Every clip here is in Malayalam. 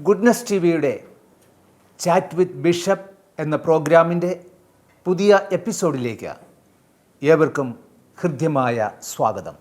ഗുഡ്നസ് ടി വിയുടെ ചാറ്റ് വിത്ത് ബിഷപ്പ് എന്ന പ്രോഗ്രാമിൻ്റെ പുതിയ എപ്പിസോഡിലേക്ക് ഏവർക്കും ഹൃദ്യമായ സ്വാഗതം.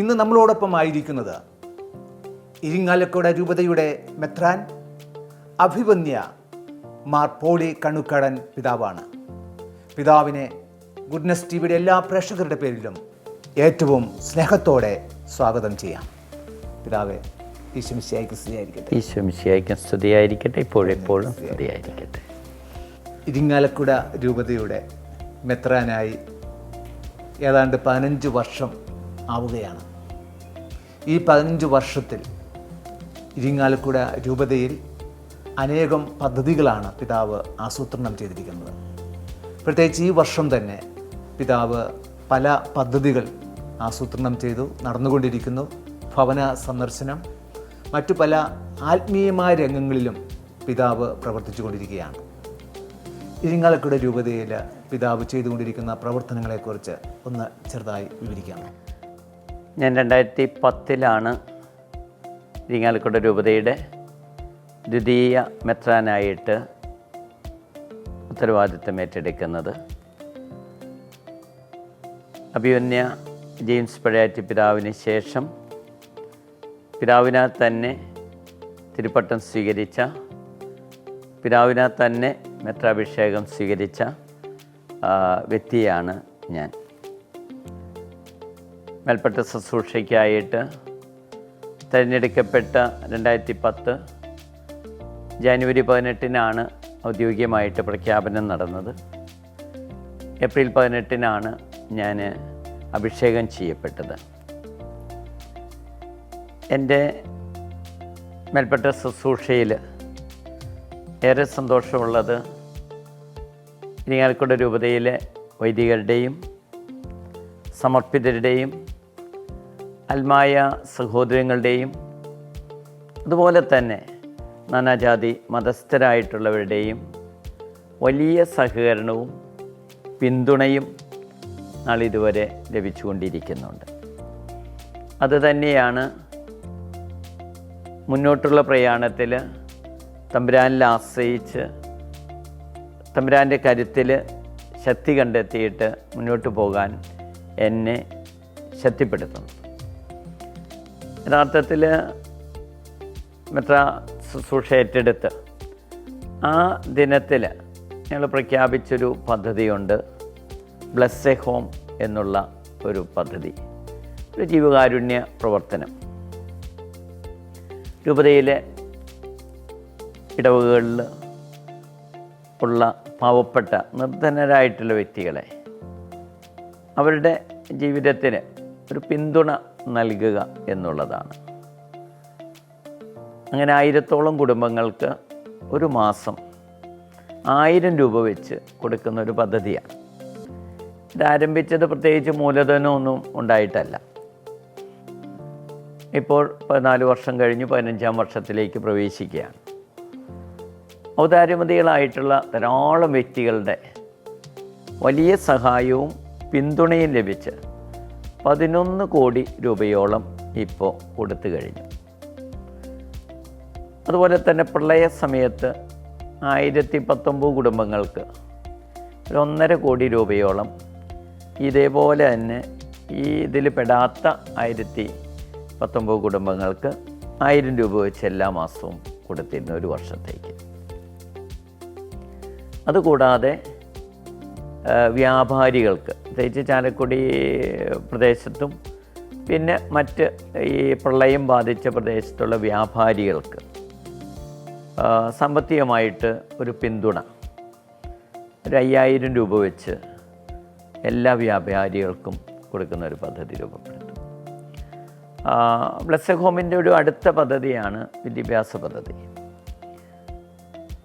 ഇന്ന് നമ്മളോടൊപ്പം ആയിരിക്കുന്നത് ഇരിങ്ങാലക്കുട രൂപതയുടെ മെത്രാൻ അഭിവന്യ മാർ പോളി കണ്ണുക്കടൻ പിതാവാണ്. പിതാവിനെ ഗുഡ്നസ് ടി വിയുടെ എല്ലാ പ്രേക്ഷകരുടെ പേരിലും ഏറ്റവും സ്നേഹത്തോടെ സ്വാഗതം ചെയ്യാം. പിതാവെ, ഈശോ മിശിഹായ്ക്ക് സ്തുതിയായിരിക്കട്ടെ. ഈശോ മിശിഹായ്ക്ക് സ്തുതിയായിരിക്കട്ടെ, ഇപ്പോഴെപ്പോഴും സ്തുതിയായിരിക്കട്ടെ. ഇരിങ്ങാലക്കുട രൂപതയുടെ മെത്രാനായി ഏതാണ്ട് 15 വർഷം ആവുകയാണ്. ഈ 15 വർഷത്തിൽ ഇരിങ്ങാലക്കുട രൂപതയിൽ അനേകം പദ്ധതികളാണ് പിതാവ് ആസൂത്രണം ചെയ്തിരിക്കുന്നത്. പ്രത്യേകിച്ച് ഈ വർഷം തന്നെ പിതാവ് പല പദ്ധതികൾ ആസൂത്രണം ചെയ്തു നടന്നുകൊണ്ടിരിക്കുന്നു. ഭവന സന്ദർശനം, മറ്റു പല ആത്മീയമായ രംഗങ്ങളിലും പിതാവ് പ്രവർത്തിച്ചു കൊണ്ടിരിക്കുകയാണ്. ഇരിങ്ങാലക്കുട രൂപതയിൽ പിതാവ് ചെയ്തുകൊണ്ടിരിക്കുന്ന പ്രവർത്തനങ്ങളെക്കുറിച്ച് ഒന്ന് ചെറുതായി വിവരിക്കാമോ? ഞാൻ 2010 ഇരിങ്ങാലക്കുട രൂപതയുടെ ദ്വിതീയ മെത്രാനായിട്ട് ഉത്തരവാദിത്തം ഏറ്റെടുക്കുന്നത്. അഭിവന്യ ജെയിംസ് പഴയാറ്റി പിതാവിന് ശേഷം പിതാവിനാൽ തന്നെ തിരുപ്പട്ടം സ്വീകരിച്ച, പിതാവിനാൽ തന്നെ മെത്രാഭിഷേകം സ്വീകരിച്ച വ്യക്തിയാണ് ഞാൻ. മേൽപ്പെട്ട ശുശ്രൂഷയ്ക്കായിട്ട് തിരഞ്ഞെടുക്കപ്പെട്ട 2010 ജനുവരി 18 ഔദ്യോഗികമായിട്ട് പ്രഖ്യാപനം നടന്നത്. ഏപ്രിൽ 18 ഞാൻ അഭിഷേകം ചെയ്യപ്പെട്ടത്. എൻ്റെ മേൽപ്പെട്ട ശുശ്രൂഷയിൽ ഏറെ സന്തോഷമുള്ളത് ഇരിങ്ങാലക്കുട രൂപതയിലെ വൈദികരുടെയും സമർപ്പിതരുടെയും ആത്മായ സഹോദരങ്ങളുടെയും അതുപോലെ തന്നെ നാനാജാതി മതസ്ഥരായിട്ടുള്ളവരുടെയും വലിയ സഹകരണവും പിന്തുണയും നാളിതുവരെ ലഭിച്ചുകൊണ്ടിരിക്കുന്നുണ്ട്. അതുതന്നെയാണ് മുന്നോട്ടുള്ള പ്രയാണത്തിൽ തമ്പുരാനിൽ ആശ്രയിച്ച് തമ്പുരാൻ്റെ കരുത്തിൽ ശക്തി കണ്ടെത്തിയിട്ട് മുന്നോട്ട് പോകാൻ എന്നെ ശക്തിപ്പെടുത്തുന്നു. യഥാർത്ഥത്തിൽ മെത്രാ ശുശ്രൂഷ ഏറ്റെടുത്ത് ആ ദിനത്തിൽ ഞങ്ങൾ പ്രഖ്യാപിച്ചൊരു പദ്ധതിയുണ്ട്. ബ്ലെസ് എ ഹോം എന്നുള്ള ഒരു പദ്ധതി, ഒരു ജീവകാരുണ്യ പ്രവർത്തനം. രൂപതയിലെ ഇടവകളിൽ ഉള്ള പാവപ്പെട്ട നിർധനരായിട്ടുള്ള വ്യക്തികളെ അവരുടെ ജീവിതത്തിന് ഒരു പിന്തുണ നൽകുക എന്നുള്ളതാണ്. അങ്ങനെ 1000-ഓളം കുടുംബങ്ങൾക്ക് ഒരു മാസം 1000 രൂപ വെച്ച് കൊടുക്കുന്ന ഒരു പദ്ധതിയാണ്. ഇതാരംഭിച്ചത് പ്രത്യേകിച്ച് മൂലധനമൊന്നും ഉണ്ടായിട്ടല്ല. ഇപ്പോൾ 14 വർഷം കഴിഞ്ഞ് 15-ാം വർഷത്തിലേക്ക് പ്രവേശിക്കുകയാണ്. ഔദാര്യമതികളായിട്ടുള്ള ധാരാളം വ്യക്തികളുടെ വലിയ സഹായവും പിന്തുണയും ലഭിച്ച് 11 കോടി രൂപയോളം ഇപ്പോൾ കൊടുത്തു കഴിഞ്ഞു. അതുപോലെ തന്നെ പ്രളയ സമയത്ത് 1019 കുടുംബങ്ങൾക്ക് 1.5 കോടി രൂപയോളം ഇതേപോലെ തന്നെ ഇതിൽ പെടാത്ത 1019 കുടുംബങ്ങൾക്ക് 1000 രൂപ വെച്ച് എല്ലാ മാസവും കൊടുത്തിരുന്നു ഒരു വർഷത്തേക്ക്. അതുകൂടാതെ വ്യാപാരികൾക്ക്, പ്രത്യേകിച്ച് ചാലക്കുടി പ്രദേശത്തും പിന്നെ മറ്റ് ഈ പ്രളയം ബാധിച്ച പ്രദേശത്തുള്ള വ്യാപാരികൾക്ക് സാമ്പത്തികമായിട്ട് ഒരു പിന്തുണ ഒരു 5000 രൂപ വെച്ച് എല്ലാ വ്യാപാരികൾക്കും കൊടുക്കുന്ന ഒരു പദ്ധതി രൂപപ്പെടുത്തും. ബ്ലെസ്സഡ് ഹോമിൻ്റെ ഒരു അടുത്ത പദ്ധതിയാണ് വിദ്യാഭ്യാസ പദ്ധതി.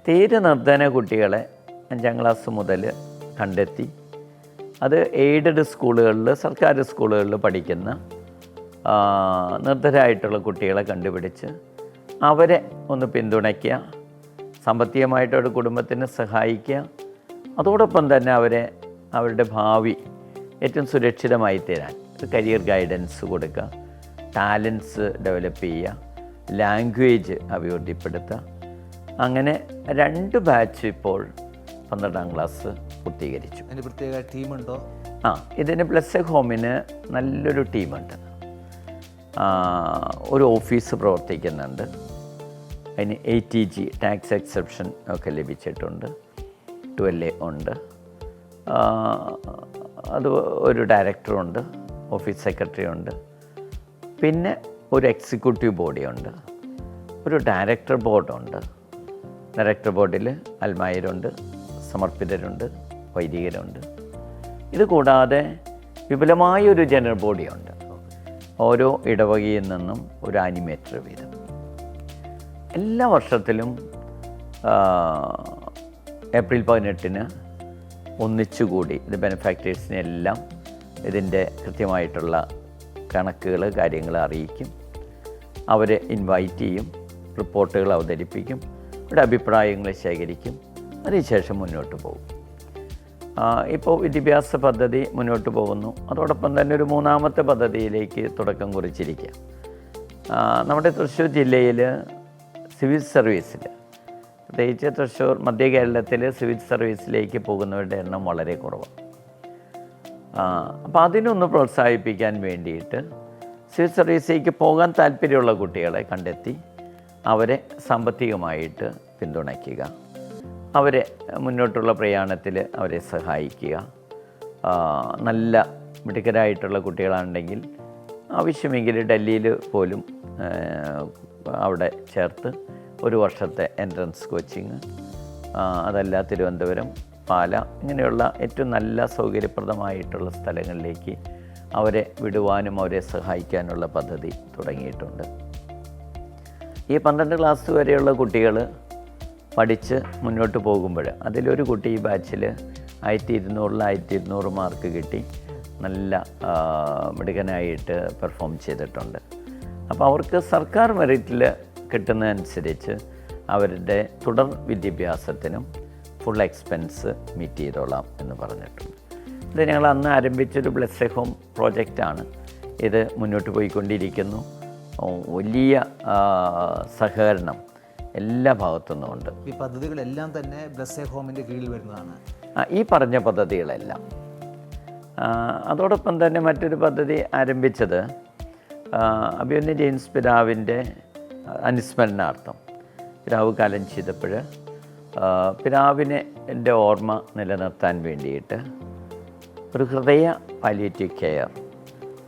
തീരെ നിർധന കുട്ടികളെ 5ാം ക്ലാസ് മുതൽ കണ്ടെത്തി അത് എയ്ഡഡ് സ്കൂളുകളിൽ, സർക്കാർ സ്കൂളുകളിൽ പഠിക്കുന്ന നിർധരായിട്ടുള്ള കുട്ടികളെ കണ്ടുപിടിച്ച് അവരെ ഒന്ന് പിന്തുണയ്ക്കുക, സാമ്പത്തികമായിട്ട് ഒരു കുടുംബത്തിന് സഹായിക്കുക, അതോടൊപ്പം തന്നെ അവരുടെ ഭാവി ഏറ്റവും സുരക്ഷിതമായി തീരാൻ ഒരു കരിയർ ഗൈഡൻസ് കൊടുക്കുക, ടാലൻസ് ഡെവലപ്പ് ചെയ്യുക, ലാംഗ്വേജ് അഭിവൃദ്ധിപ്പെടുത്തുക. അങ്ങനെ 2 ബാച്ച് ഇപ്പോൾ 12ാം ക്ലാസ് പൂർത്തീകരിച്ചു. അതിന് പ്രത്യേക ടീമുണ്ടോ? ഇതിന് ബ്ലെസ്സഡ് ഹോമിന് നല്ലൊരു ടീമുണ്ട്. ഒരു ഓഫീസ് പ്രവർത്തിക്കുന്നുണ്ട്. അതിന് ATG ടാക്സ് എക്സെപ്ഷൻ ഒക്കെ ലഭിച്ചിട്ടുണ്ട്. 12A ഉണ്ട്. അത് ഒരു ഡയറക്ടറുണ്ട്, ഓഫീസ് സെക്രട്ടറി ഉണ്ട്, പിന്നെ ഒരു എക്സിക്യൂട്ടീവ് ബോഡിയുണ്ട്, ഒരു ഡയറക്ടർ ബോർഡുണ്ട്. ഡയറക്ടർ ബോർഡിൽ അൽമായരുണ്ട്, സമർപ്പിതരുണ്ട്, വൈദികരുണ്ട്. ഇത് കൂടാതെ വിപുലമായൊരു ജനറൽ ബോഡിയുണ്ട്. ഓരോ ഇടവകയിൽ നിന്നും ഒരു ആനിമേറ്റർ വീതം. എല്ലാ വർഷത്തിലും ഏപ്രിൽ 18-ന് ഒന്നിച്ചുകൂടി ഇത് ബെനിഫാക്ടേഴ്സിനെല്ലാം ഇതിൻ്റെ കൃത്യമായിട്ടുള്ള കണക്കുകൾ, കാര്യങ്ങൾ അറിയിക്കും. അവരെ ഇൻവൈറ്റ് ചെയ്യും, റിപ്പോർട്ടുകൾ അവതരിപ്പിക്കും, അവരുടെ അഭിപ്രായങ്ങൾ ശേഖരിക്കും. അതിനുശേഷം മുന്നോട്ട് പോകും. ഇപ്പോൾ വിദ്യാഭ്യാസ പദ്ധതി മുന്നോട്ട് പോകുന്നു. അതോടൊപ്പം തന്നെ ഒരു 3ാമത്തെ പദ്ധതിയിലേക്ക് തുടക്കം കുറിച്ചിരിക്കുക. നമ്മുടെ തൃശ്ശൂർ ജില്ലയിൽ സിവിൽ സർവീസിൽ, പ്രത്യേകിച്ച് തൃശ്ശൂർ മധ്യ കേരളത്തിൽ സിവിൽ സർവീസിലേക്ക് പോകുന്നവരുടെ എണ്ണം വളരെ കുറവാണ്. അപ്പോൾ അതിനൊന്ന് പ്രോത്സാഹിപ്പിക്കാൻ വേണ്ടിയിട്ട് സിവിൽ സർവീസിലേക്ക് പോകാൻ താല്പര്യമുള്ള കുട്ടികളെ കണ്ടെത്തി അവരെ സാമ്പത്തികമായിട്ട് പിന്തുണയ്ക്കുക, അവരെ മുന്നോട്ടുള്ള പ്രയാണത്തിൽ അവരെ സഹായിക്കുക. നല്ല മിടുക്കരായിട്ടുള്ള കുട്ടികളാണെങ്കിൽ ആവശ്യമെങ്കിൽ ഡൽഹിയിൽ പോലും അവിടെ ചേർത്ത് 1 വർഷത്തെ എൻട്രൻസ് കോച്ചിങ്, അതല്ല തിരുവനന്തപുരം, പാല, ഇങ്ങനെയുള്ള ഏറ്റവും നല്ല സൗകര്യപ്രദമായിട്ടുള്ള സ്ഥലങ്ങളിലേക്ക് അവരെ വിടുവാനും അവരെ സഹായിക്കാനുള്ള പദ്ധതി തുടങ്ങിയിട്ടുണ്ട്. ഈ 12 ക്ലാസ് വരെയുള്ള കുട്ടികൾ പഠിച്ച് മുന്നോട്ട് പോകുമ്പോൾ അതിലൊരു കുട്ടി ഈ ബാച്ചിൽ 1200 മാർക്ക് കിട്ടി നല്ല മിടുക്കനായിട്ട് പെർഫോം ചെയ്തിട്ടുണ്ട്. അപ്പോൾ അവർക്ക് സർക്കാർ മെറിറ്റിൽ കിട്ടുന്നതനുസരിച്ച് അവരുടെ തുടർ വിദ്യാഭ്യാസത്തിനും ഫുൾ എക്സ്പെൻസ് മീറ്റ് ചെയ്തോളാം എന്ന് പറഞ്ഞിട്ടുണ്ട്. ഇത് ഞങ്ങൾ അന്ന് ആരംഭിച്ചൊരു ബ്ലെസ്സഡ് ഹോം പ്രോജക്റ്റാണ്. ഇത് മുന്നോട്ട് പോയിക്കൊണ്ടിരിക്കുന്നു. വലിയ സഹകരണം എല്ലാ ഭാഗത്തുനിന്നുമുണ്ട്. ഈ പദ്ധതികളെല്ലാം തന്നെ ബ്ലെസ്സഡ് ഹോമിൻ്റെ കീഴിൽ വരുന്നതാണ്. ഈ പറഞ്ഞ പദ്ധതികളെല്ലാം. അതോടൊപ്പം തന്നെ മറ്റൊരു പദ്ധതി ആരംഭിച്ചത് അഭിമന്യ ജെയിംസ് പിതാവിൻ്റെ അനുസ്മരണാർത്ഥം. പിതാവ് കാലം ചെയ്തപ്പോൾ പിതാവിൻ്റെ ഓർമ്മ നിലനിർത്താൻ വേണ്ടിയിട്ട് ഒരു ഹൃദയ പാലിയേറ്റീവ് കെയർ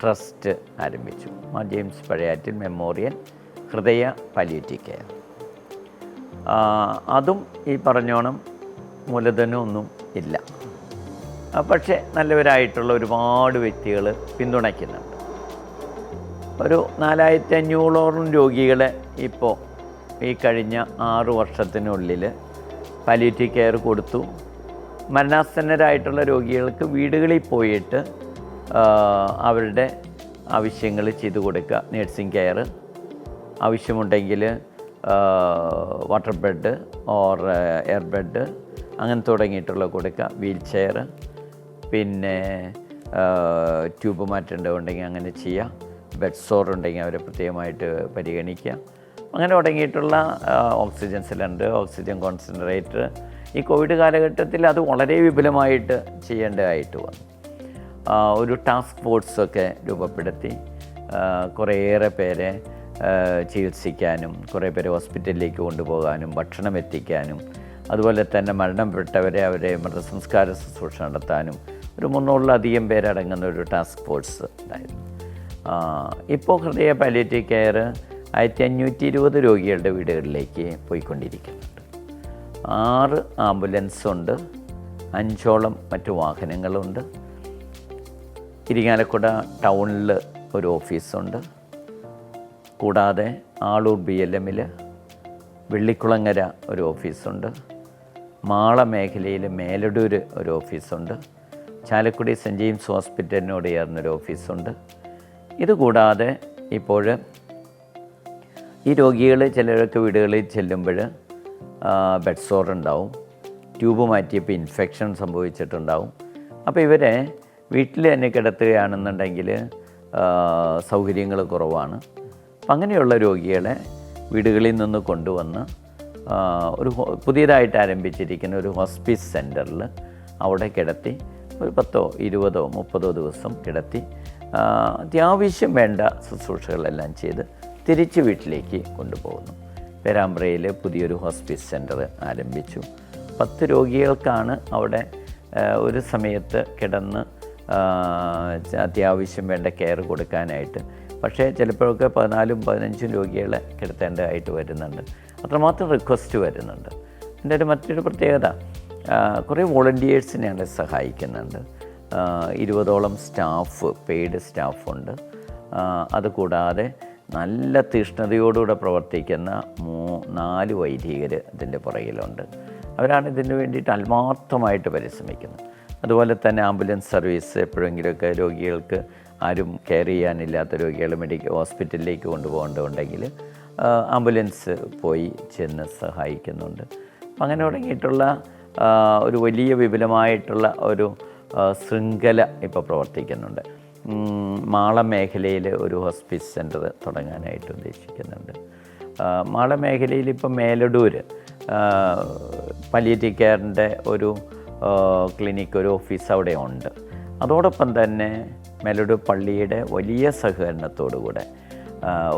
ട്രസ്റ്റ് ആരംഭിച്ചു. മാർ ജെയിംസ് പഴയാറ്റിൽ മെമ്മോറിയൽ ഹൃദയ പാലിയേറ്റീവ് കെയർ. അതും ഈ പറഞ്ഞോണം മൂലധനമൊന്നും ഇല്ല, പക്ഷേ നല്ലവരായിട്ടുള്ള ഒരുപാട് വ്യക്തികൾ പിന്തുണയ്ക്കുന്നുണ്ട്. ഒരു 4500 രോഗികളെ ഇപ്പോൾ ഈ കഴിഞ്ഞ 6 വർഷത്തിനുള്ളിൽ പാലിയേറ്റീവ് കെയർ കൊടുത്തു. മരണാസന്നരായിട്ടുള്ള രോഗികൾക്ക് വീടുകളിൽ പോയിട്ട് അവരുടെ ആവശ്യങ്ങൾ ചെയ്തു കൊടുക്കുക. നേഴ്സിംഗ് കെയർ, ആവശ്യമുണ്ടെങ്കിൽ water bed or air bed അങ്ങനെ തുടങ്ങിയിട്ടുള്ള കൊടുക്കുക. വീൽ ചെയർ, പിന്നെ ട്യൂബ് മാറ്റേണ്ടതുണ്ടെങ്കിൽ അങ്ങനെ ചെയ്യുക. ബെഡ് സോർ ഉണ്ടെങ്കിൽ അവരെ പ്രത്യേകമായിട്ട് പരിഗണിക്കുക. അങ്ങനെ തുടങ്ങിയിട്ടുള്ള ഓക്സിജൻ സിലിണ്ടർ, ഓക്സിജൻ കോൺസെൻട്രേറ്റർ ഈ കോവിഡ് കാലഘട്ടത്തിൽ അത് വളരെ വിപുലമായിട്ട് ചെയ്യേണ്ടതായിട്ട് വന്നു. ഒരു ടാസ്ക് ഫോഴ്സൊക്കെ രൂപപ്പെടുത്തി കുറേയേറെ പേരെ ചികിത്സിക്കാനും കുറേ പേരെ ഹോസ്പിറ്റലിലേക്ക് കൊണ്ടുപോകാനും ഭക്ഷണം എത്തിക്കാനും അതുപോലെ തന്നെ മരണപ്പെട്ടവരെ അവരെ മൃതസംസ്കാര ശുശ്രൂഷ നടത്താനും ഒരു 300-ലധികം പേരടങ്ങുന്ന ഒരു ടാസ്ക് ഫോഴ്സ് ഉണ്ടായിരുന്നു. ഇപ്പോൾ ഹൃദയ പാലിയേറ്റീവ് കെയർ 1520 രോഗികളുടെ വീടുകളിലേക്ക് പോയിക്കൊണ്ടിരിക്കുന്നുണ്ട്. 6 ആംബുലൻസ് ഉണ്ട്, 5ഓളം മറ്റു വാഹനങ്ങളുണ്ട്. ഇരിങ്ങാലക്കുട ടൗണിൽ ഒരു ഓഫീസുണ്ട്. കൂടാതെ ആളൂർ BLM-ൽ വെള്ളിക്കുളങ്ങര ഒരു ഓഫീസുണ്ട്. മാള മേഖലയിൽ മേലടൂർ ഒരു ഓഫീസുണ്ട്. ചാലക്കുടി സെൻറ്റ് ജെയിംസ് ഹോസ്പിറ്റലിനോട് ചേർന്നൊരു ഓഫീസുണ്ട്. ഇതുകൂടാതെ ഇപ്പോൾ ഈ രോഗികൾ ചിലരൊക്കെ വീടുകളിൽ ചെല്ലുമ്പോൾ ബെഡ് സോർ ഉണ്ടാവും, ട്യൂബ് മാറ്റിയപ്പോൾ ഇൻഫെക്ഷൻ സംഭവിച്ചിട്ടുണ്ടാവും. അപ്പോൾ ഇവരെ വീട്ടിൽ തന്നെ കിടത്തുകയാണെന്നുണ്ടെങ്കിൽ സൗകര്യങ്ങൾ കുറവാണ്. അപ്പം അങ്ങനെയുള്ള രോഗികളെ വീടുകളിൽ നിന്ന് കൊണ്ടുവന്ന് ഒരു പുതിയതായിട്ട് ആരംഭിച്ചിരിക്കുന്ന ഒരു ഹോസ്പിസ് സെൻറ്ററിൽ അവിടെ കിടത്തി ഒരു 10, 20, 30 ദിവസം കിടത്തി അത്യാവശ്യം വേണ്ട ശുശ്രൂഷകളെല്ലാം ചെയ്ത് തിരിച്ച് വീട്ടിലേക്ക് കൊണ്ടുപോകുന്നു. പേരാമ്പ്രയിൽ പുതിയൊരു ഹോസ്പിസ് സെൻറ്റർ ആരംഭിച്ചു. 10 രോഗികൾക്കാണ് അവിടെ ഒരു സമയത്ത് കിടന്ന് അത്യാവശ്യം വേണ്ട കെയർ കൊടുക്കാനായിട്ട്. പക്ഷേ ചിലപ്പോഴൊക്കെ 14, 15 രോഗികളെ കിടത്തേണ്ടതായിട്ട് വരുന്നുണ്ട്. അത്രമാത്രം റിക്വസ്റ്റ് വരുന്നുണ്ട്. എൻ്റെ ഒരു മറ്റൊരു പ്രത്യേകത, കുറേ വോളണ്ടിയേഴ്സിനെ ഞങ്ങളെ സഹായിക്കുന്നുണ്ട്. 20ഓളം സ്റ്റാഫ്, പെയ്ഡ് സ്റ്റാഫുണ്ട്. അതുകൂടാതെ നല്ല തീഷ്ണതയോടുകൂടെ പ്രവർത്തിക്കുന്ന 4 വൈദികർ ഇതിൻ്റെ പുറകിലുണ്ട്. അവരാണ് ഇതിന് വേണ്ടിയിട്ട് ആത്മാർത്ഥമായിട്ട് പരിശ്രമിക്കുന്നത്. അതുപോലെ തന്നെ ആംബുലൻസ് സർവീസ്, എപ്പോഴെങ്കിലുമൊക്കെ രോഗികൾക്ക് ആരും കെയർ ചെയ്യാനില്ലാത്ത രോഗികൾ ഹോസ്പിറ്റലിലേക്ക് കൊണ്ടുപോകേണ്ടതുണ്ടെങ്കിൽ ആംബുലൻസ് പോയി ചെന്ന് സഹായിക്കുന്നുണ്ട്. അപ്പം അങ്ങനെ തുടങ്ങിയിട്ടുള്ള ഒരു വലിയ വിപുലമായിട്ടുള്ള ഒരു ശൃംഖല ഇപ്പോൾ പ്രവർത്തിക്കുന്നുണ്ട്. മാള മേഖലയിൽ ഒരു ഹോസ്പിസ് സെൻറ്റർ തുടങ്ങാനായിട്ട് ഉദ്ദേശിക്കുന്നുണ്ട്. മാള മേഖലയിൽ ഇപ്പം മേലടൂർ പാലിയേറ്റീവ് കെയറിൻ്റെ ഒരു ക്ലിനിക്ക്, ഒരു ഓഫീസ് അവിടെ ഉണ്ട്. അതോടൊപ്പം തന്നെ മേലടൂർ പള്ളിയുടെ വലിയ സഹകരണത്തോടുകൂടെ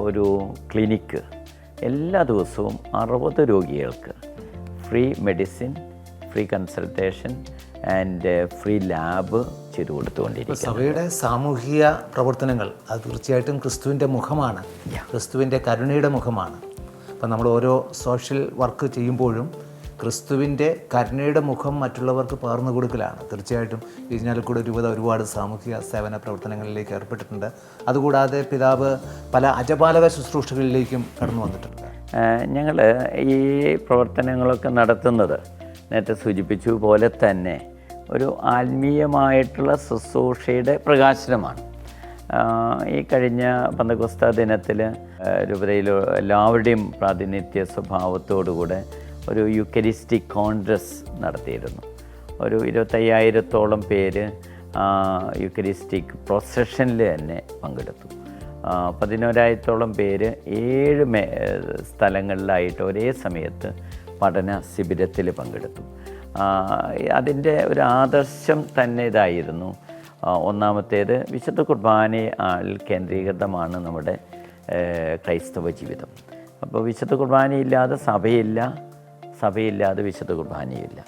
ഒരു ക്ലിനിക്ക് എല്ലാ ദിവസവും 60 രോഗികൾക്ക് free medicine, free consultation and free lab ചെയ്തു കൊടുത്തുകൊണ്ടിരിക്കും. സഭയുടെ സാമൂഹിക പ്രവർത്തനങ്ങൾ അത് തീർച്ചയായിട്ടും ക്രിസ്തുവിൻ്റെ മുഖമാണ്, ക്രിസ്തുവിൻ്റെ കരുണയുടെ മുഖമാണ്. അപ്പം നമ്മൾ ഓരോ സോഷ്യൽ വർക്ക് ചെയ്യുമ്പോഴും ക്രിസ്തുവിൻ്റെ കരുണയുടെ മുഖം മറ്റുള്ളവർക്ക് പകർന്നു കൊടുക്കലാണ്. തീർച്ചയായിട്ടും ഇരിഞ്ഞാലക്കുട രൂപത ഒരുപാട് സാമൂഹിക സേവന പ്രവർത്തനങ്ങളിലേക്ക് ഏർപ്പെട്ടിട്ടുണ്ട്. അതുകൂടാതെ പിതാവ് പല അജപാലക ശുശ്രൂഷകളിലേക്കും കടന്നു വന്നിട്ടുണ്ട്. ഞങ്ങൾ ഈ പ്രവർത്തനങ്ങളൊക്കെ നടത്തുന്നത് നേരത്തെ സൂചിപ്പിച്ചു പോലെ തന്നെ ഒരു ആത്മീയമായിട്ടുള്ള ശുശ്രൂഷയുടെ പ്രകാശനമാണ്. ഈ കഴിഞ്ഞ പന്തക്കോസ്ത ദിനത്തിൽ രൂപതയിൽ എല്ലാവരുടെയും പ്രാതിനിധ്യ സ്വഭാവത്തോടുകൂടെ ഒരു യുക്കരിസ്റ്റിക് കോൺഗ്രസ് നടത്തിയിരുന്നു. ഒരു 25,000-ഓളം പേര് യുക്കരിസ്റ്റിക് പ്രൊസഷനിൽ തന്നെ പങ്കെടുത്തു. 11,000-ഓളം പേര് 7 സ്ഥലങ്ങളിലായിട്ട് ഒരേ സമയത്ത് പഠന ശിബിരത്തിൽ പങ്കെടുത്തു. അതിൻ്റെ ഒരു ആദർശം തന്നെ ഇതായിരുന്നു. ഒന്നാമത്തേത്, വിശുദ്ധ കുർബാനയിൽ കേന്ദ്രീകൃതമാണ് നമ്മുടെ ക്രൈസ്തവ ജീവിതം. അപ്പോൾ വിശുദ്ധ കുർബാനയില്ലാതെ സഭയില്ല, സഭയില്ലാതെ വിശുദ്ധ കുർബാനയില്ല.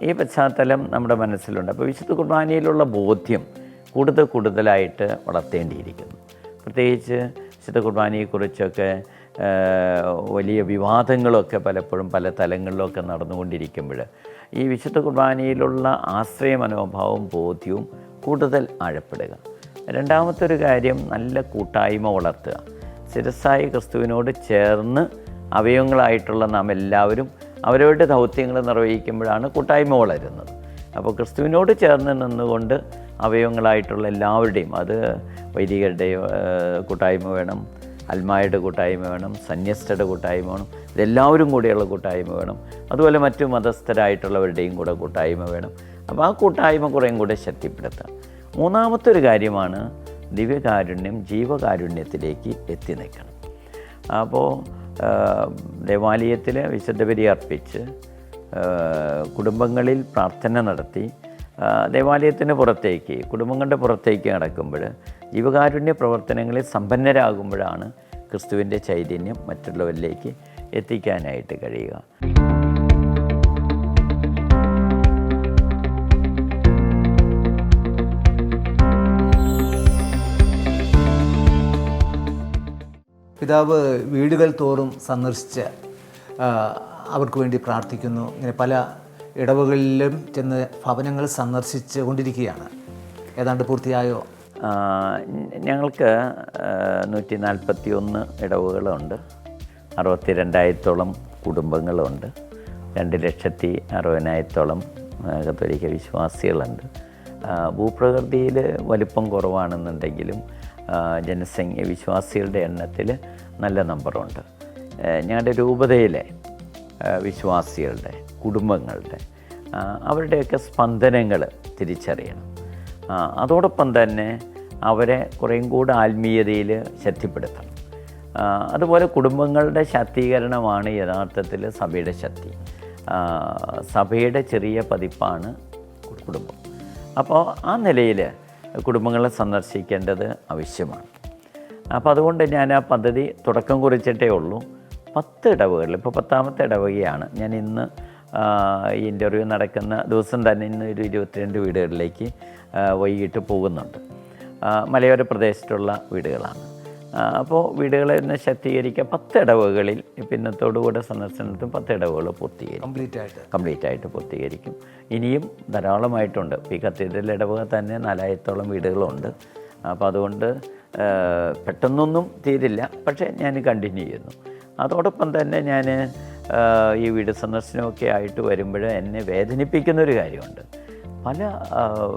ഈ പശ്ചാത്തലം നമ്മുടെ മനസ്സിലുണ്ട്. അപ്പോൾ വിശുദ്ധ കുർബാനയിലുള്ള ബോധ്യം കൂടുതലായിട്ട് വളർത്തേണ്ടിയിരിക്കുന്നു. പ്രത്യേകിച്ച് വിശുദ്ധ കുർബാനയെക്കുറിച്ചൊക്കെ വലിയ വിവാദങ്ങളൊക്കെ പലപ്പോഴും പല തലങ്ങളിലൊക്കെ നടന്നുകൊണ്ടിരിക്കുമ്പോൾ ഈ വിശുദ്ധ കുർബാനയിലുള്ള ആശ്രയ മനോഭാവവും ബോധ്യവും കൂടുതൽ ആഴപ്പെടുക. രണ്ടാമത്തെ ഒരു കാര്യം, നല്ല കൂട്ടായ്മ വളർത്തുക. ശിരസ്സായി ക്രിസ്തുവിനോട് ചേർന്ന് അവയവങ്ങളായിട്ടുള്ള നാം എല്ലാവരും അവരവരുടെ ദൗത്യങ്ങൾ നിർവഹിക്കുമ്പോഴാണ് കൂട്ടായ്മ വളരുന്നത്. അപ്പോൾ ക്രിസ്തുവിനോട് ചേർന്ന് നിന്നുകൊണ്ട് അവയവങ്ങളായിട്ടുള്ള എല്ലാവരുടെയും, അത് വൈദികരുടെ കൂട്ടായ്മ വേണം, അൽമായുടെ കൂട്ടായ്മ വേണം, സന്യസ്തരുടെ കൂട്ടായ്മ വേണം, ഇതെല്ലാവരും കൂടെയുള്ള കൂട്ടായ്മ വേണം. അതുപോലെ മറ്റു മതസ്ഥരായിട്ടുള്ളവരുടെയും കൂടെ കൂട്ടായ്മ വേണം. അപ്പോൾ ആ കൂട്ടായ്മ കുറേയും കൂടെ ശക്തിപ്പെടുത്തുക. മൂന്നാമത്തെ ഒരു കാര്യമാണ് ദിവ്യകാരുണ്യം ജീവകാരുണ്യത്തിലേക്ക് എത്തി നിൽക്കണം. അപ്പോൾ ദേവാലയത്തിൽ വിശുദ്ധ ബലി അർപ്പിച്ച് കുടുംബങ്ങളിൽ പ്രാർത്ഥന നടത്തി ദേവാലയത്തിന് പുറത്തേക്ക്, കുടുംബങ്ങളുടെ പുറത്തേക്ക് നടക്കുമ്പോൾ ജീവകാരുണ്യ പ്രവർത്തനങ്ങളിൽ സമ്പന്നരാകുമ്പോഴാണ് ക്രിസ്തുവിൻ്റെ ചൈതന്യം മറ്റുള്ളവരിലേക്ക് എത്തിക്കാനായിട്ട് കഴിയുക. പിതാവ് വീടുകൾ തോറും സന്ദർശിച്ച് അവർക്ക് വേണ്ടി പ്രാർത്ഥിക്കുന്നു. ഇങ്ങനെ പല ഇടവകളിലും ചെന്ന് ഭവനങ്ങൾ സന്ദർശിച്ച് കൊണ്ടിരിക്കുകയാണ്. ഏതാണ്ട് പൂർത്തിയായോ? ഞങ്ങൾക്ക് 141 ഇടവകളുണ്ട്, 62,000-ഓളം കുടുംബങ്ങളുണ്ട്, 2,60,60,000-ഓളം കത്തോലിക്ക വിശ്വാസികളുണ്ട്. ഭൂപ്രകൃതിയിൽ വലിപ്പം കുറവാണെന്നുണ്ടെങ്കിലും ജനസംഖ്യ വിശ്വാസികളുടെ എണ്ണത്തിൽ നല്ല നമ്പറുണ്ട്. ഞങ്ങളുടെ രൂപതയിലെ വിശ്വാസികളുടെ കുടുംബങ്ങളുടെ അവരുടെയൊക്കെ സ്പന്ദനങ്ങൾ തിരിച്ചറിയണം. അതോടൊപ്പം തന്നെ അവരെ കുറേയും കൂടെ ആത്മീയതയിൽ ശക്തിപ്പെടുത്തണം. അതുപോലെ കുടുംബങ്ങളുടെ ശാക്തീകരണമാണ് യഥാർത്ഥത്തിൽ സഭയുടെ ശക്തി. സഭയുടെ ചെറിയ പതിപ്പാണ് കുടുംബം. അപ്പോൾ ആ നിലയിൽ കുടുംബങ്ങളെ സന്ദർശിക്കേണ്ടത് ആവശ്യമാണ്. അപ്പോൾ അതുകൊണ്ട് ഞാൻ ആ പദ്ധതി തുടക്കം കുറിച്ചിട്ടേ ഉള്ളൂ. 10 ഇടവകളിൽ, ഇപ്പോൾ 10ാമത്തെ ഇടവകയാണ്. ഞാൻ ഇന്ന് ഈ ഇൻ്റർവ്യൂ നടക്കുന്ന ദിവസം തന്നെ ഇന്ന് ഒരു 22 വീടുകളിലേക്ക് വൈകിട്ട് പോകുന്നുണ്ട്. മലയോര പ്രദേശത്തുള്ള വീടുകളാണ്. അപ്പോൾ വീടുകളെ ഒന്ന് ശക്തീകരിക്കുക. 10 ഇടവകളിൽ പിന്നത്തോടുകൂടെ സന്ദർശനത്തും 10 ഇടവകൾ കംപ്ലീറ്റ് ആയിട്ട് പൂർത്തീകരിക്കും. ഇനിയും ധാരാളമായിട്ടുണ്ട്. ഈ കത്തീഡ്രൽ ഇടവക തന്നെ 4000-ഓളം വീടുകളുണ്ട്. അപ്പോൾ അതുകൊണ്ട് പെട്ടെന്നൊന്നും തീരില്ല, പക്ഷേ ഞാൻ കണ്ടിന്യൂ ചെയ്യുന്നു. അതോടൊപ്പം തന്നെ ഞാൻ ഈ വീട് സന്ദർശനമൊക്കെ ആയിട്ട് വരുമ്പോൾ എന്നെ വേദനിപ്പിക്കുന്നൊരു കാര്യമുണ്ട്. പല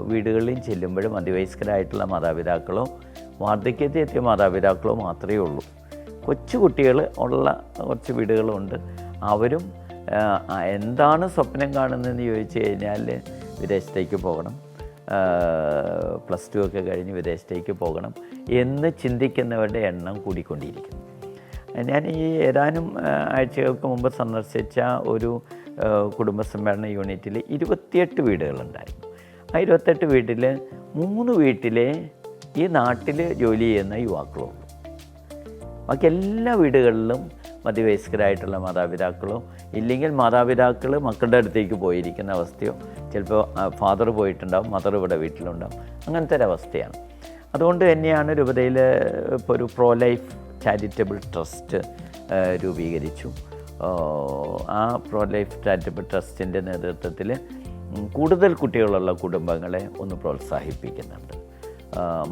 വീടുകളിലും ചെല്ലുമ്പോഴും അതിവയസ്കരായിട്ടുള്ള മാതാപിതാക്കളോ വാർദ്ധക്യത്തിൽ എത്തിയ മാതാപിതാക്കളോ മാത്രമേ ഉള്ളൂ. കൊച്ചുകുട്ടികൾ ഉള്ള കുറച്ച് വീടുകളുണ്ട്. അവരും എന്താണ് സ്വപ്നം കാണുന്നതെന്ന് ചോദിച്ചു കഴിഞ്ഞാൽ വിദേശത്തേക്ക് പോകണം, +2 ഒക്കെ കഴിഞ്ഞ് വിദേശത്തേക്ക് പോകണം എന്ന് ചിന്തിക്കുന്നവരുടെ എണ്ണം കൂടിക്കൊണ്ടിരിക്കുന്നു. ഞാൻ ഈ ഏതാനും ആഴ്ചകൾക്ക് മുമ്പ് സന്ദർശിച്ച ഒരു കുടുംബസമ്മേളന യൂണിറ്റിൽ 28 വീടുകളുണ്ടായിരുന്നു. ആ 28 വീട്ടിൽ 3 വീട്ടിലെ ഈ നാട്ടിൽ ജോലി ചെയ്യുന്ന യുവാക്കളുള്ളൂ. ബാക്കി എല്ലാ വീടുകളിലും മധ്യവയസ്കരായിട്ടുള്ള മാതാപിതാക്കളോ ഇല്ലെങ്കിൽ മാതാപിതാക്കൾ മക്കളുടെ അടുത്തേക്ക് പോയിരിക്കുന്ന അവസ്ഥയോ, ചിലപ്പോൾ ഫാദർ പോയിട്ടുണ്ടാവും, മദർ ഇവിടെ വീട്ടിലുണ്ടാവും. അങ്ങനത്തെ ഒരവസ്ഥയാണ്. അതുകൊണ്ട് തന്നെയാണ് രൂപതയിൽ ഇപ്പോൾ ഒരു പ്രോ ലൈഫ് ചാരിറ്റബിൾ ട്രസ്റ്റ് രൂപീകരിച്ചു. ആ പ്രോ ലൈഫ് ചാരിറ്റബിൾ ട്രസ്റ്റിൻ്റെ നേതൃത്വത്തിൽ കൂടുതൽ കുട്ടികളുള്ള കുടുംബങ്ങളെ ഒന്ന് പ്രോത്സാഹിപ്പിക്കുന്നുണ്ട്.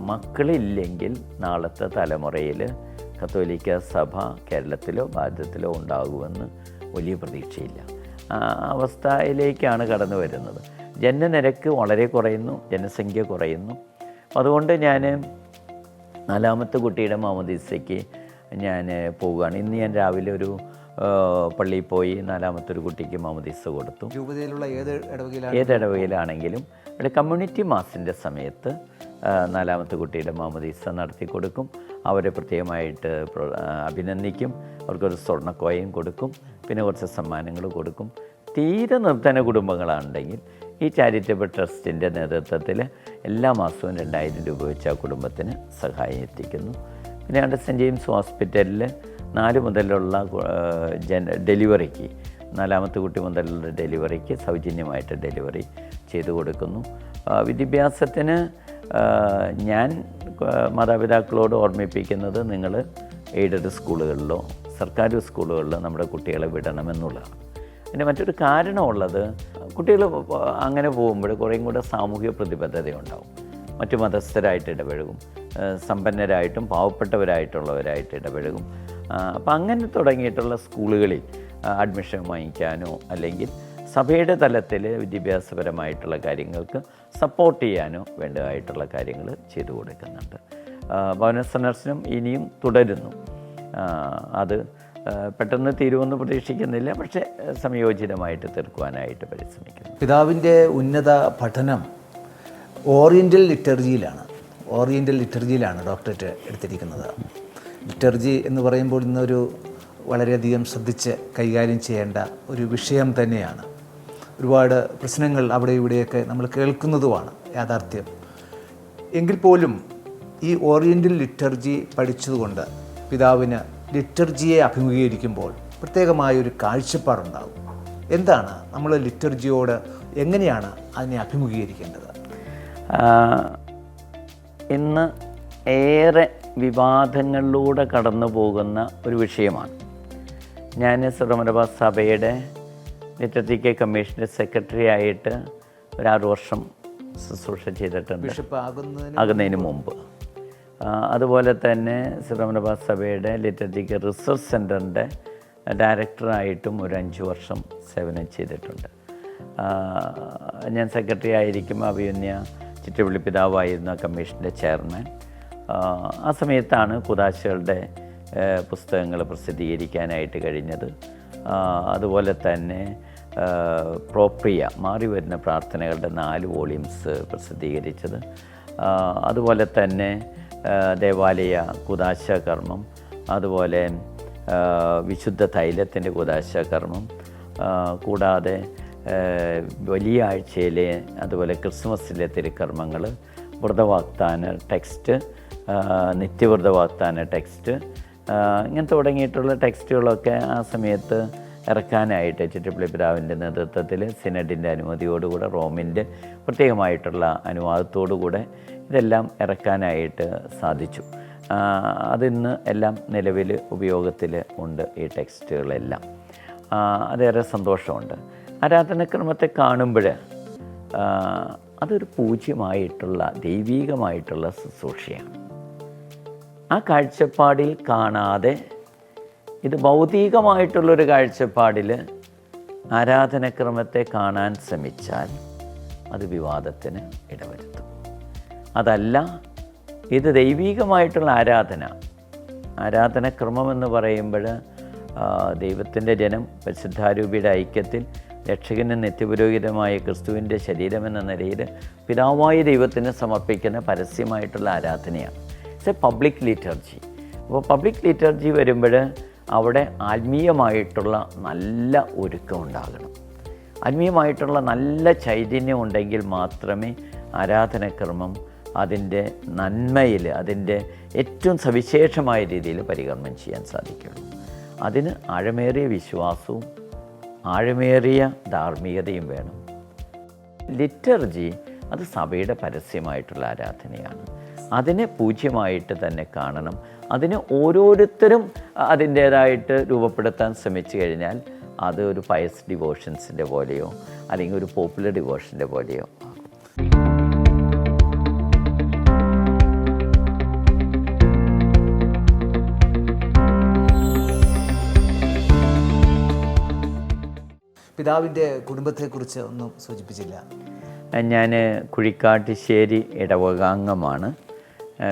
മക്കളില്ലെങ്കിൽ നാളത്തെ തലമുറയിൽ കത്തോലിക്ക സഭ കേരളത്തിലോ ഭാരതത്തിലോ ഉണ്ടാകുമെന്ന് വലിയ പ്രതീക്ഷയില്ല. അവസ്ഥയിലേക്കാണ് കടന്നു വരുന്നത്. ജനനനിരക്ക് വളരെ കുറയുന്നു, ജനസംഖ്യ കുറയുന്നു. അതുകൊണ്ട് ഞാൻ 4ാമത്തെ കുട്ടിയുടെ മാമോദീസയ്ക്ക് ഞാൻ പോവുകയാണ്. ഇന്ന് ഞാൻ രാവിലെ ഒരു പള്ളിയിൽ പോയി 4ാമത്തെ ഒരു കുട്ടിക്ക് മാമോദീസ കൊടുത്തു. രൂപതയിലുള്ള ഏത് ഇടവകയിലാണെങ്കിലും ഇവിടെ കമ്മ്യൂണിറ്റി മാസിൻ്റെ സമയത്ത് 4ാമത്തെ കുട്ടിയുടെ മാമോദീസ നടത്തി കൊടുക്കും. അവരെ പ്രത്യേകമായിട്ട് അഭിനന്ദിക്കും. അവർക്കൊരു സ്വർണ്ണ കോയിൻ കൊടുക്കും, പിന്നെ കുറച്ച് സമ്മാനങ്ങൾ കൊടുക്കും. തീരെ നിർധന കുടുംബങ്ങളാണെങ്കിൽ ഈ ചാരിറ്റബിൾ ട്രസ്റ്റിൻ്റെ നേതൃത്വത്തിൽ എല്ലാ മാസവും 2000 രൂപ വെച്ച് ആ കുടുംബത്തിന് സഹായം എത്തിക്കുന്നു. പിന്നെ സെൻറ്റ് ജെയിംസ് ഹോസ്പിറ്റലിൽ 4 മുതലുള്ള ഡെലിവറിക്ക്, 4ാമത്തെ കുട്ടി മുതലുള്ള ഡെലിവറിക്ക് സൗജന്യമായിട്ട് ഡെലിവറി ചെയ്തു കൊടുക്കുന്നു. വിദ്യാഭ്യാസത്തിന് ഞാൻ മാതാപിതാക്കളോട് ഓർമ്മിപ്പിക്കുന്നത്, നിങ്ങൾ എയ്ഡഡ് സ്കൂളുകളിലോ സർക്കാർ സ്കൂളുകളിലോ നമ്മുടെ കുട്ടികളെ വിടണമെന്നുള്ളതാണ്. പിന്നെ മറ്റൊരു കാരണമുള്ളത്, കുട്ടികൾ അങ്ങനെ പോകുമ്പോൾ കുറേയും കൂടെ സാമൂഹിക പ്രതിബദ്ധതയുണ്ടാവും. മറ്റു മതസ്ഥരായിട്ട് ഇടപഴകും, സമ്പന്നരായിട്ടും പാവപ്പെട്ടവരായിട്ടുള്ളവരായിട്ട് ഇടപഴകും. അപ്പം അങ്ങനെ തുടങ്ങിയിട്ടുള്ള സ്കൂളുകളിൽ അഡ്മിഷൻ വാങ്ങിക്കാനോ അല്ലെങ്കിൽ സഭയുടെ തലത്തിൽ വിദ്യാഭ്യാസപരമായിട്ടുള്ള കാര്യങ്ങൾക്ക് സപ്പോർട്ട് ചെയ്യാനോ വേണ്ടതായിട്ടുള്ള കാര്യങ്ങൾ ചെയ്തു കൊടുക്കുന്നുണ്ട്. ഭവന സന്ദർശനം ഇനിയും തുടരുന്നു. അത് പെട്ടെന്ന് തീരുമെന്ന് പ്രതീക്ഷിക്കുന്നില്ല, പക്ഷേ സംയോജിതമായിട്ട് തീർക്കുവാനായിട്ട് പരിശ്രമിക്കുന്നു. പിതാവിൻ്റെ ഉന്നത പഠനം ഓറിയൻ്റൽ ലിറ്റർജിയിലാണ് ഡോക്ടറേറ്റ് എടുത്തിരിക്കുന്നത്. ലിറ്റർജി എന്ന് പറയുമ്പോൾ ഇന്നൊരു വളരെയധികം ശ്രദ്ധിച്ച് കൈകാര്യം ചെയ്യേണ്ട ഒരു വിഷയം തന്നെയാണ്. ഒരുപാട് പ്രശ്നങ്ങൾ അവിടെ ഇവിടെയൊക്കെ നമ്മൾ കേൾക്കുന്നതുമാണ് യാഥാർത്ഥ്യം. എങ്കിൽ പോലും ഈ ഓറിയൻ്റൽ ലിറ്റർജി പഠിച്ചതുകൊണ്ട് പിതാവിന് ലിറ്റർജിയെ അഭിമുഖീകരിക്കുമ്പോൾ പ്രത്യേകമായൊരു കാഴ്ചപ്പാടുണ്ടാകും. എന്താണ് നമ്മൾ ലിറ്റർജിയോട് എങ്ങനെയാണ് അതിനെ അഭിമുഖീകരിക്കേണ്ടത്? ഇന്ന് ഏറെ വിവാദങ്ങളിലൂടെ കടന്നു പോകുന്ന ഒരു വിഷയമാണ്. ഞാൻ സിറോ മലബാർ സഭയുടെ ലിറ്ററേച്ചർ കമ്മീഷൻ്റെ സെക്രട്ടറി ആയിട്ട് ഒരു 6 വർഷം ശുശ്രൂഷ ചെയ്തിട്ടുണ്ട്, ബിഷപ്പ് ആകുന്നതിന് മുമ്പ്. അതുപോലെ തന്നെ സിറോമന സഭയുടെ ലിറ്ററേച്ചർ റിസർച്ച് സെൻറ്ററിൻ്റെ ഡയറക്ടറായിട്ടും ഒരു 5 വർഷം സേവനം ചെയ്തിട്ടുണ്ട്. ഞാൻ സെക്രട്ടറി ആയിരിക്കുമ്പോൾ അഭിമന്യ ചിറ്റപ്പള്ളി പിതാവായിരുന്ന കമ്മീഷൻ്റെ ചെയർമാൻ. ആ സമയത്താണ് കുദാശകളുടെ പുസ്തകങ്ങൾ പ്രസിദ്ധീകരിക്കാനായിട്ട് കഴിഞ്ഞത്. അതുപോലെ തന്നെ പ്രോപ്രിയ മാറി വരുന്ന പ്രാർത്ഥനകളുടെ 4 വോളിയൂംസ് പ്രസിദ്ധീകരിച്ചത്. അതുപോലെ തന്നെ ദേവാലയ കുദാശ കർമ്മം, അതുപോലെ വിശുദ്ധ തൈലത്തിൻ്റെ കുദാശ കർമ്മം, കൂടാതെ വലിയ ആഴ്ചയിലെ അതുപോലെ ക്രിസ്മസിലെ തിരുക്കർമ്മങ്ങൾ, വ്രതവാഗ്ദാന ടെക്സ്റ്റ്, നിത്യവ്രത വാഗ്ദാന ടെക്സ്റ്റ്, ഇങ്ങനെ തുടങ്ങിയിട്ടുള്ള ടെക്സ്റ്റുകളൊക്കെ ആ സമയത്ത് ഇറക്കാനായിട്ട് ചിറ്റപ്പള്ളി പിതാവിൻ്റെ നേതൃത്വത്തിൽ സിനഡിൻ്റെ അനുമതിയോടുകൂടെ റോമിൻ്റെ പ്രത്യേകമായിട്ടുള്ള അനുവാദത്തോടുകൂടെ ഇതെല്ലാം ഇറക്കാനായിട്ട് സാധിച്ചു. അതിന്ന് എല്ലാം നിലവിൽ ഉപയോഗത്തിൽ ഉണ്ട് ഈ ടെക്സ്റ്റുകളെല്ലാം. അതേറെ സന്തോഷമുണ്ട്. ആരാധനക്രമത്തെ കാണുമ്പോൾ അതൊരു പൂജ്യമായിട്ടുള്ള ദൈവീകമായിട്ടുള്ള ശുശ്രൂഷയാണ്. ആ കാഴ്ചപ്പാടിൽ കാണാതെ ഇത് ഭൗതികമായിട്ടുള്ളൊരു കാഴ്ചപ്പാടിൽ ആരാധനക്രമത്തെ കാണാൻ ശ്രമിച്ചാൽ അത് വിവാദത്തിന് ഇടവരുത്തും. അതല്ല, ഇത് ദൈവീകമായിട്ടുള്ള ആരാധനക്രമം എന്ന് പറയുമ്പോൾ ദൈവത്തിൻ്റെ ജനം പരിശുദ്ധാരൂപിയുടെ ഐക്യത്തിൽ രക്ഷകനും നിത്യപുരോഹിതമായ ക്രിസ്തുവിൻ്റെ ശരീരമെന്ന നിലയിൽ പിതാവായ ദൈവത്തിന് സമർപ്പിക്കുന്ന പരസ്യമായിട്ടുള്ള ആരാധനയാണ്. It's a public liturgy. അപ്പോൾ പബ്ലിക് ലിറ്റർജി വരുമ്പോൾ അവിടെ ആത്മീയമായിട്ടുള്ള നല്ല ഒരുക്കം ഉണ്ടാകണം. ആത്മീയമായിട്ടുള്ള നല്ല ചൈതന്യം ഉണ്ടെങ്കിൽ മാത്രമേ ആരാധനക്രമം അതിൻ്റെ നന്മയിൽ, അതിൻ്റെ ഏറ്റവും സവിശേഷമായ രീതിയിൽ പരികർമ്മം ചെയ്യാൻ സാധിക്കുള്ളൂ. അതിന് ആഴമേറിയ വിശ്വാസവും ആഴമേറിയ ധാർമ്മികതയും വേണം. ലിറ്റർജി അത് സഭയുടെ പരസ്യമായിട്ടുള്ള ആരാധനയാണ്. അതിനെ പൂജ്യമായിട്ട് തന്നെ കാണണം. അതിന് ഓരോരുത്തരും അതിൻ്റേതായിട്ട് രൂപപ്പെടുത്താൻ ശ്രമിച്ചു കഴിഞ്ഞാൽ അത് ഒരു പയസ് ഡിവോഷൻസിൻ്റെ പോലെയോ അല്ലെങ്കിൽ ഒരു പോപ്പുലർ ഡിവോഷൻ്റെ പോലെയോ ആകും. പിതാവിൻ്റെ കുടുംബത്തെക്കുറിച്ച് ഒന്നും സൂചിപ്പിച്ചില്ല. ഞാൻ കുഴിക്കാട്ടുശ്ശേരി ഇടവകാംഗമാണ്.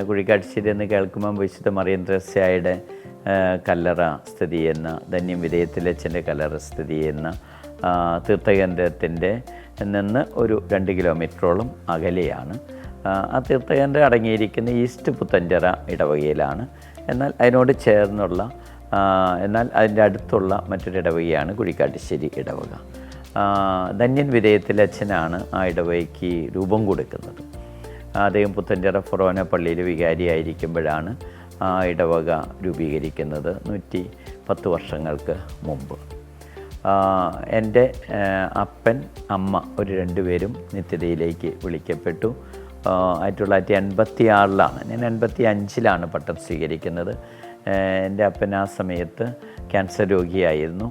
കുഴിക്കാട്ടുശ്ശേരി എന്ന് കേൾക്കുമ്പം വിശുദ്ധ മറിയം ത്രേസ്യായുടെ കല്ലറ സ്ഥിതി ചെയ്യുന്ന, ധന്യം വിധേയത്തിലച്ഛൻ്റെ കല്ലറ സ്ഥിതി ചെയ്യുന്ന തീർത്ഥകേന്ദ്രത്തിൻ്റെ നിന്ന് ഒരു 2 കിലോമീറ്ററോളം അകലെയാണ്. ആ തീർത്ഥകേന്ദ്രം അടങ്ങിയിരിക്കുന്ന ഈസ്റ്റ് പുത്തഞ്ചിറ ഇടവകയിലാണ്. എന്നാൽ അതിനോട് ചേർന്നുള്ള, എന്നാൽ അതിൻ്റെ അടുത്തുള്ള മറ്റൊരു ഇടവകയാണ് കുഴിക്കാട്ടുശ്ശേരി ഇടവക. ധന്യൻ വിധേയത്തിലച്ഛനാണ് ആ ഇടവകയ്ക്ക് രൂപം കൊടുക്കുന്നത്. അദ്ദേഹം പുത്തഞ്ചിറ ഫൊറോന പള്ളിയിൽ വികാരിയായിരിക്കുമ്പോഴാണ് ആ ഇടവക രൂപീകരിക്കുന്നത് 110 വർഷങ്ങൾക്ക് മുമ്പ്. എൻ്റെ അപ്പൻ അമ്മ ഒരു 2 പേരും നിത്യതയിലേക്ക് വിളിക്കപ്പെട്ടു. 1986 ഞാൻ 85 പട്ടം സ്വീകരിക്കുന്നത്. എൻ്റെ അപ്പൻ ആ സമയത്ത് ക്യാൻസർ രോഗിയായിരുന്നു.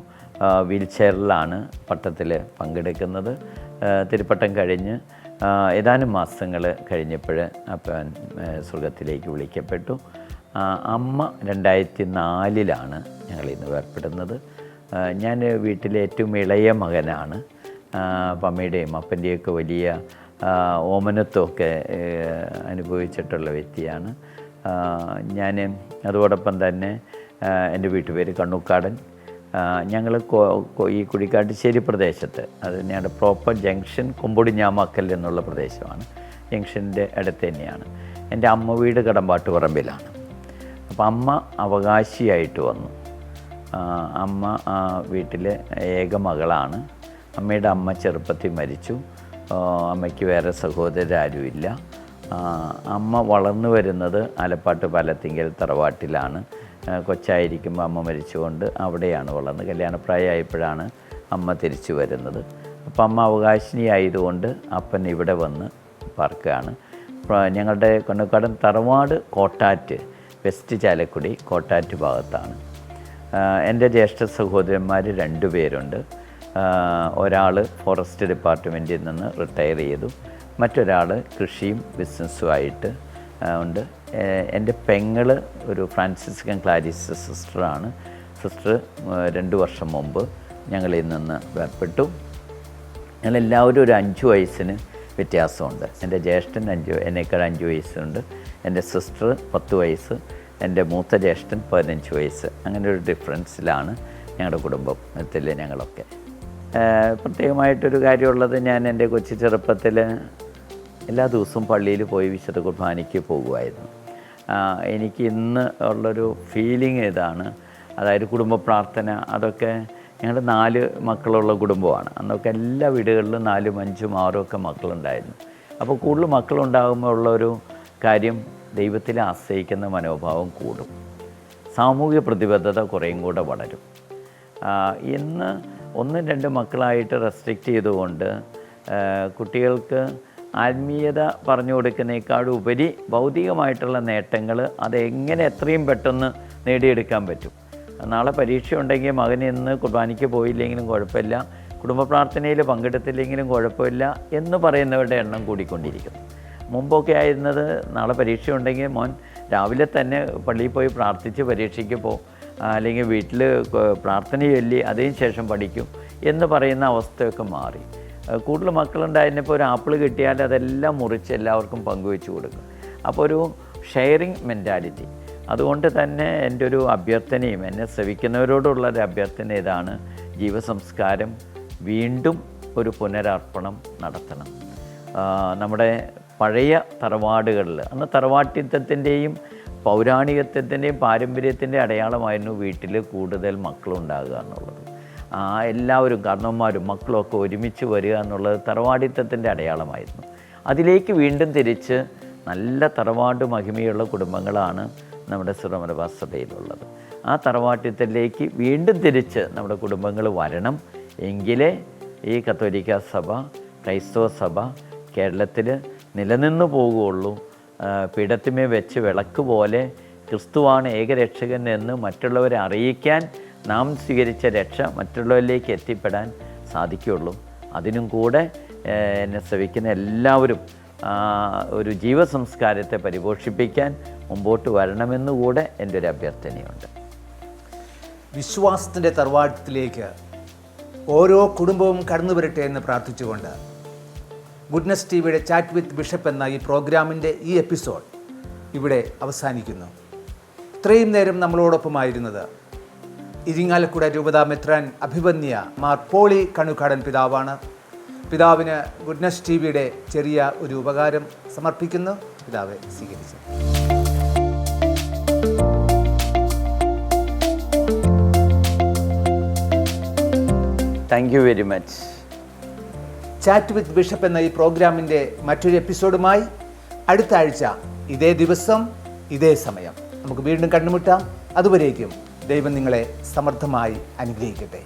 വീൽ ചെയറിലാണ് പട്ടത്തിൽ പങ്കെടുക്കുന്നത്. തിരുപ്പട്ടം കഴിഞ്ഞ് ഏതാനും മാസങ്ങൾ കഴിഞ്ഞപ്പോൾ അപ്പൻ സ്വർഗത്തിലേക്ക് വിളിക്കപ്പെട്ടു. അമ്മ 2004 ഞങ്ങളിന്ന് വേർപ്പെടുന്നത്. ഞാൻ വീട്ടിലെ ഏറ്റവും ഇളയ മകനാണ്. അപ്പം അമ്മയുടെയും അപ്പൻ്റെയൊക്കെ വലിയ ഓമനത്വമൊക്കെ അനുഭവിച്ചിട്ടുള്ള വ്യക്തിയാണ് ഞാൻ. അതോടൊപ്പം തന്നെ എൻ്റെ വീട്ടുപേര് കണ്ണൂക്കാടൻ. ഞങ്ങൾ ഈ കുഴിക്കാട്ടുശ്ശേരി പ്രദേശത്ത്, അത് ഞങ്ങളുടെ പ്രോപ്പർ ജംഗ്ഷൻ കൊമ്പൊടിഞ്ഞാമക്കൽ എന്നുള്ള പ്രദേശമാണ്. ജംഗ്ഷൻ്റെ അടുത്ത് തന്നെയാണ്. എൻ്റെ അമ്മ വീട് കടമ്പാട്ടുപറമ്പിലാണ്. അപ്പം അമ്മ അവകാശിയായിട്ട് വന്നു. അമ്മ വീട്ടിലെ ഏക മകളാണ്. അമ്മയുടെ അമ്മ ചെറുപ്പത്തിൽ മരിച്ചു. അമ്മയ്ക്ക് വേറെ സഹോദരരാരുമില്ല. അമ്മ വളർന്നു വരുന്നത് ആലപ്പാട്ട് പാലത്തിങ്കൽ തറവാട്ടിലാണ്. കൊച്ചായിരിക്കുമ്പോൾ അമ്മ മരിച്ചുകൊണ്ട് അവിടെയാണ് വളർന്നത്. കല്യാണപ്രായമായപ്പോഴാണ് അമ്മ തിരിച്ചു വരുന്നത്. അപ്പം അമ്മ അവകാശിനിയായതുകൊണ്ട് അപ്പൻ ഇവിടെ വന്ന് പാർക്കുകയാണ്. ഞങ്ങളുടെ കൊന്നക്കാടൻ തറവാട് കോട്ടാറ്റ്, വെസ്റ്റ് ചാലക്കുടി കോട്ടാറ്റ് ഭാഗത്താണ്. എൻ്റെ ജ്യേഷ്ഠ സഹോദരന്മാർ 2 പേരുണ്ട്. ഒരാൾ ഫോറസ്റ്റ് ഡിപ്പാർട്ട്മെൻറ്റിൽ നിന്ന് റിട്ടയർ ചെയ്തു, മറ്റൊരാൾ കൃഷിയും ബിസിനസ്സുമായിട്ട് ഉണ്ട്. എൻ്റെ പെങ്ങൾ ഒരു ഫ്രാൻസിസ്കൻ ക്ലാരിസ് സിസ്റ്ററാണ്. സിസ്റ്റർ 2 വർഷം മുമ്പ് ഞങ്ങളിൽ നിന്ന് വേർപെട്ടു. ഞങ്ങളെല്ലാവരും ഒരു 5 വയസ്സിന് വ്യത്യാസമുണ്ട്. എൻ്റെ ജ്യേഷ്ഠൻ എന്നേക്കാൾ 5 വയസ്സുണ്ട്, എൻ്റെ സിസ്റ്റർ 10 വയസ്സ്, എൻ്റെ മൂത്ത ജ്യേഷ്ഠൻ 15 വയസ്സ്. അങ്ങനെ ഒരു ഡിഫറൻസിലാണ് ഞങ്ങളുടെ കുടുംബത്തിൽ ഞങ്ങളൊക്കെ. പ്രത്യേകമായിട്ടൊരു കാര്യമുള്ളത്, ഞാൻ എൻ്റെ കൊച്ചു ചെറുപ്പത്തിൽ എല്ലാ ദിവസവും പള്ളിയിൽ പോയി വിശുദ്ധ കുർബാനയ്ക്ക് പോകുമായിരുന്നു. എനിക്ക് ഇന്ന് ഉള്ളൊരു ഫീലിംഗ് ഇതാണ്, അതായത് കുടുംബ പ്രാർത്ഥന. അതൊക്കെ ഞങ്ങൾ 4 മക്കളുള്ള കുടുംബമാണ്. അന്നൊക്കെ എല്ലാ വീടുകളിലും 4, 5, 6 ഒക്കെ മക്കളുണ്ടായിരുന്നു. അപ്പോൾ കൂടുതൽ മക്കളുണ്ടാകുമ്പോൾ ഉള്ളൊരു കാര്യം, ദൈവത്തിൽ ആശ്രയിക്കുന്ന മനോഭാവം കൂടും, സാമൂഹിക പ്രതിബദ്ധത കുറേയും കൂടെ വളരും. ഇന്ന് 1-2 മക്കളായിട്ട് റെസ്ട്രിക്റ്റ് ചെയ്തുകൊണ്ട് കുട്ടികൾക്ക് ആത്മീയത പറഞ്ഞു കൊടുക്കുന്നതിനേക്കാളും ഉപരി ഭൗതികമായിട്ടുള്ള നേട്ടങ്ങൾ അതെങ്ങനെ എത്രയും പെട്ടെന്ന് നേടിയെടുക്കാൻ പറ്റും. നാളെ പരീക്ഷ ഉണ്ടെങ്കിൽ മകൻ ഇന്ന് കുർബാനയ്ക്ക് പോയില്ലെങ്കിലും കുഴപ്പമില്ല, കുടുംബ പ്രാർത്ഥനയിൽ പങ്കെടുത്തില്ലെങ്കിലും കുഴപ്പമില്ല എന്ന് പറയുന്നവരുടെ എണ്ണം കൂടിക്കൊണ്ടിരിക്കുന്നു. മുമ്പൊക്കെ ആയിരുന്നത്, നാളെ പരീക്ഷ ഉണ്ടെങ്കിൽ മോൻ രാവിലെ തന്നെ പള്ളിയിൽ പോയി പ്രാർത്ഥിച്ച് പരീക്ഷയ്ക്ക് പോകും, അല്ലെങ്കിൽ വീട്ടിൽ പ്രാർത്ഥന ചൊല്ലി അതിന് ശേഷം പഠിക്കും എന്ന് പറയുന്ന അവസ്ഥയൊക്കെ മാറി. കൂടുതൽ മക്കളുണ്ടായിരുന്നപ്പോൾ ഒരു ആപ്പിൾ കിട്ടിയാൽ അതെല്ലാം മുറിച്ച് എല്ലാവർക്കും പങ്കുവെച്ച് കൊടുക്കും. അപ്പോൾ ഒരു ഷെയറിങ് മെൻറ്റാലിറ്റി. അതുകൊണ്ട് തന്നെ എൻ്റെ ഒരു അഭ്യർത്ഥനയും എന്നെ ശ്രവിക്കുന്നവരോടുള്ളൊരു അഭ്യർത്ഥന ഇതാണ്, ജീവസംസ്കാരം വീണ്ടും ഒരു പുനരർപ്പണം നടത്തണം. നമ്മുടെ പഴയ തറവാടുകളിൽ, അന്ന് തറവാട്ടിത്തത്തിൻ്റെയും പൗരാണികത്വത്തിൻ്റെയും പാരമ്പര്യത്തിൻ്റെ അടയാളമായിരുന്നു വീട്ടിൽ കൂടുതൽ മക്കളുണ്ടാകുക എന്നുള്ളത്. എല്ലാവരും കാരണവന്മാരും മക്കളൊക്കെ ഒരുമിച്ച് വരിക എന്നുള്ളത് തറവാടിത്തത്തിൻ്റെ അടയാളമായിരുന്നു. അതിലേക്ക് വീണ്ടും തിരിച്ച് നല്ല തറവാട് മഹിമയുള്ള കുടുംബങ്ങളാണ് നമ്മുടെ സിറോ മലബാർ സഭയിലുള്ളത്. ആ തറവാട്ടിത്തത്തിലേക്ക് വീണ്ടും തിരിച്ച് നമ്മുടെ കുടുംബങ്ങൾ വരണം. എങ്കിലേ ഈ കത്തോലിക്ക സഭ, ക്രൈസ്തവ സഭ കേരളത്തിൽ നിലനിന്ന് പോകുകയുള്ളൂ. പീഠത്തിമേ വെച്ച് വിളക്ക് പോലെ ക്രിസ്തുവാണ് ഏകരക്ഷകൻ എന്ന് മറ്റുള്ളവരെ അറിയിക്കാൻ നാം സ്വീകരിച്ച രക്ഷ മറ്റുള്ളവരിലേക്ക് എത്തിപ്പെടാൻ സാധിക്കുകയുള്ളൂ. അതിനും കൂടെ എന്നെ ശ്രവിക്കുന്ന എല്ലാവരും ഒരു ജീവസംസ്കാരത്തെ പരിപോഷിപ്പിക്കാൻ മുമ്പോട്ട് വരണമെന്നുകൂടെ എൻ്റെ ഒരു അഭ്യർത്ഥനയുണ്ട്. വിശ്വാസത്തിൻ്റെ തറവാട്ടത്തിലേക്ക് ഓരോ കുടുംബവും കടന്നു വരട്ടെ എന്ന് പ്രാർത്ഥിച്ചുകൊണ്ട് ഗുഡ്നസ് ടിവിയുടെ ചാറ്റ് വിത്ത് ബിഷപ്പ് എന്ന ഈ പ്രോഗ്രാമിൻ്റെ ഈ എപ്പിസോഡ് ഇവിടെ അവസാനിക്കുന്നു. ഇത്രയും നേരം നമ്മളോടൊപ്പമായിരുന്നത് ഇരിങ്ങാലക്കുട രൂപതാ മെത്രാൻ അഭിവന്യ മാർ പോളി കണുക്കാടൻ പിതാവാണ്. പിതാവിന് ഗുഡ്നസ് ടിവിയുടെ ചെറിയ ഒരു ഉപകാരം സമർപ്പിക്കുന്നു. പിതാവെ സ്വീകരിച്ചു. Thank you very much. Chat with bishop എന്ന ഈ പ്രോഗ്രാമിൻ്റെ മറ്റൊരു എപ്പിസോഡുമായി അടുത്ത ആഴ്ച ഇതേ ദിവസം ഇതേ സമയം നമുക്ക് വീണ്ടും കണ്ടുമുട്ടാം. അതുവരേക്കും ദൈവം നിങ്ങളെ സമർത്ഥമായി അനുഗ്രഹിക്കട്ടെ.